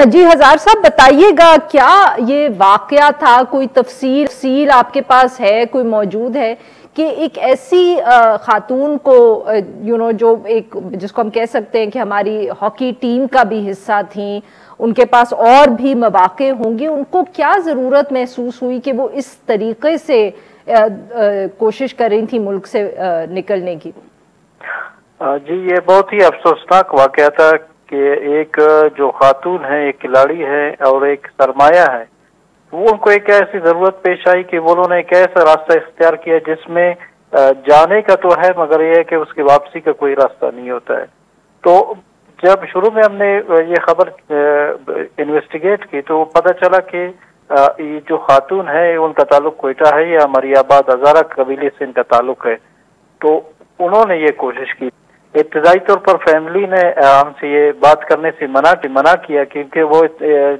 جی ہزار صاحب بتائیے گا کیا یہ واقعہ تھا، کوئی تفصیل آپ کے پاس ہے، کوئی موجود ہے کہ ایک ایسی خاتون کو جو ایک جس کو ہم کہہ سکتے ہیں کہ ہماری ہاکی ٹیم کا بھی حصہ تھیں، ان کے پاس اور بھی مواقع ہوں گے، ان کو کیا ضرورت محسوس ہوئی کہ وہ اس طریقے سے کوشش کر رہی تھی ملک سے نکلنے کی؟ جی یہ بہت ہی افسوسناک واقعہ تھا کہ ایک جو خاتون ہے، ایک کھلاڑی ہے اور ایک سرمایہ ہے، وہ ان کو ایک ایسی ضرورت پیش آئی کہ وہ انہوں نے ایک ایسا راستہ اختیار کیا جس میں جانے کا تو ہے مگر یہ ہے کہ اس کی واپسی کا کوئی راستہ نہیں ہوتا ہے۔ تو جب شروع میں ہم نے یہ خبر انویسٹیگیٹ کی تو پتہ چلا کہ یہ جو خاتون ہے ان کا تعلق کوئٹہ ہے یا مری آباد ہزارہ قبیلے سے ان کا تعلق ہے۔ تو انہوں نے یہ کوشش کی، ابتدائی طور پر فیملی نے ہم سے یہ بات کرنے سے منع کیا کیونکہ وہ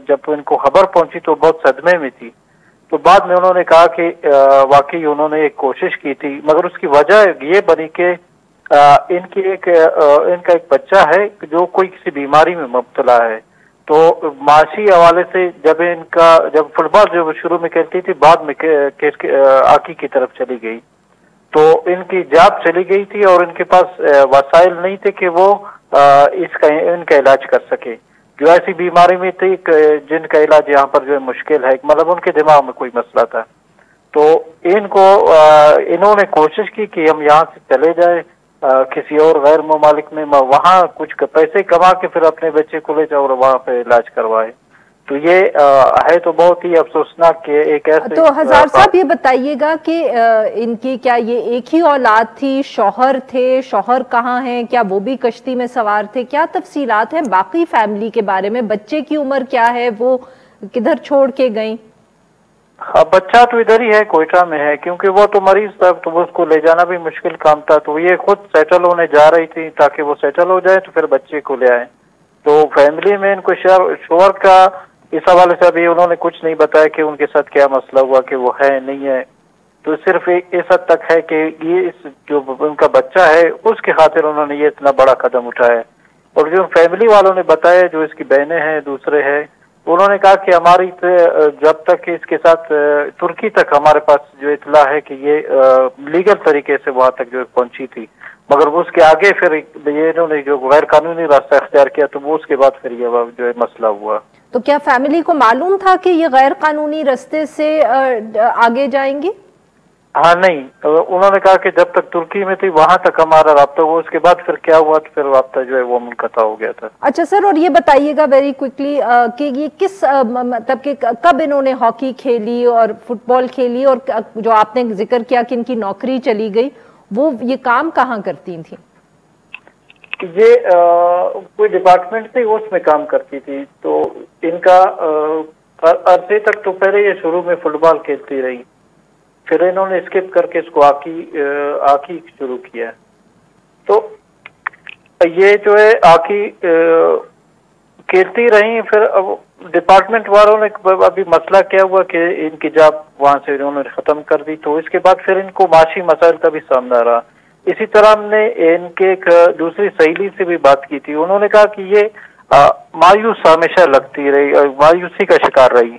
جب ان کو خبر پہنچی تو بہت صدمے میں تھی۔ تو بعد میں انہوں نے کہا کہ واقعی انہوں نے ایک کوشش کی تھی مگر اس کی وجہ یہ بنی کہ ان کا ایک بچہ ہے جو کوئی کسی بیماری میں مبتلا ہے۔ تو معاشی حوالے سے جب فٹ بال جو شروع میں کھیلتی تھی بعد میں ہاکی کی طرف چلی گئی، تو ان کی جاب چلی گئی تھی اور ان کے پاس وسائل نہیں تھے کہ وہ ان کا علاج کر سکے۔ جو ایسی بیماری میں تھی جن کا علاج یہاں پر جو ہے مشکل ہے، مطلب ان کے دماغ میں کوئی مسئلہ تھا۔ تو انہوں نے کوشش کی کہ ہم یہاں سے چلے جائیں کسی اور غیر ممالک میں، وہاں کچھ پیسے کما کے پھر اپنے بچے کو لے جاؤ اور وہاں پہ علاج کروائے۔ تو یہ ہے تو بہت ہی افسوسناک کہ ایک ایسے۔ تو ہزار صاحب یہ بتائیے گا کہ ان کی کیا یہ ایک ہی اولاد تھی، شوہر تھے، شوہر کہاں ہیں، کیا وہ بھی کشتی میں سوار تھے، کیا تفصیلات ہیں باقی فیملی کے بارے میں؟ بچے کی عمر کیا ہے، وہ کدھر چھوڑ کے گئیں؟ بچہ تو ادھر ہی ہے، کوئٹہ میں ہے، کیونکہ وہ تو مریض تھا تو اس کو لے جانا بھی مشکل کام تھا۔ تو یہ خود سیٹل ہونے جا رہی تھی تاکہ وہ سیٹل ہو جائے تو پھر بچے کو لے آئے۔ تو فیملی میں ان کو شوہر کا اس حوالے سے ابھی انہوں نے کچھ نہیں بتایا کہ ان کے ساتھ کیا مسئلہ ہوا، کہ وہ ہے نہیں ہے۔ تو صرف اس حد تک ہے کہ یہ جو ان کا بچہ ہے اس کی خاطر انہوں نے یہ اتنا بڑا قدم اٹھایا۔ اور جو فیملی والوں نے بتایا، جو اس کی بہنیں ہیں، دوسرے ہیں، انہوں نے کہا کہ ہماری جب تک اس کے ساتھ ترکی تک ہمارے پاس جو اطلاع ہے کہ یہ لیگل طریقے سے وہاں تک جو پہنچی تھی، مگر اس کے آگے پھر یہ انہوں نے جو غیر قانونی راستہ اختیار کیا تو وہ اس کے بعد پھر یہ جو ہے مسئلہ ہوا۔ تو کیا فیملی کو معلوم تھا کہ یہ غیر قانونی راستے سے آگے جائیں گی؟ ہاں نہیں، انہوں نے کہا کہ جب تک ترکی میں تھی وہاں تک ہمارا رابطہ ہوا، اس کے بعد پھر کیا ہوا تو پھر رابطہ جو ہے وہ منقطع ہو گیا تھا۔ اچھا سر، اور یہ بتائیے گا ویری کوئکلی کہ یہ کس مطلب کہ کب انہوں نے ہاکی کھیلی اور فٹ بال کھیلی، اور جو آپ نے ذکر کیا کہ ان کی نوکری چلی گئی، وہ یہ کام کہاں کرتی تھیں؟ یہ کوئی ڈپارٹمنٹ تھی اس میں کام کرتی تھی۔ تو ان کا عرصے تک تو پہلے یہ شروع میں فٹ بال کھیلتی رہی، پھر انہوں نے اسکپ کر کے اس کو ہاکی شروع کیا۔ تو یہ جو ہے ہاکی کھیلتی رہی، پھر ڈپارٹمنٹ والوں نے ابھی مسئلہ کیا ہوا کہ ان کی جاب وہاں سے انہوں نے ختم کر دی، تو اس کے بعد پھر ان کو معاشی مسائل کا بھی سامنا رہا۔ اسی طرح ہم نے ان کے ایک دوسری سہیلی سے بھی بات کی تھی، انہوں نے کہا کہ یہ مایوس ہمیشہ لگتی رہی اور مایوسی کا شکار رہی۔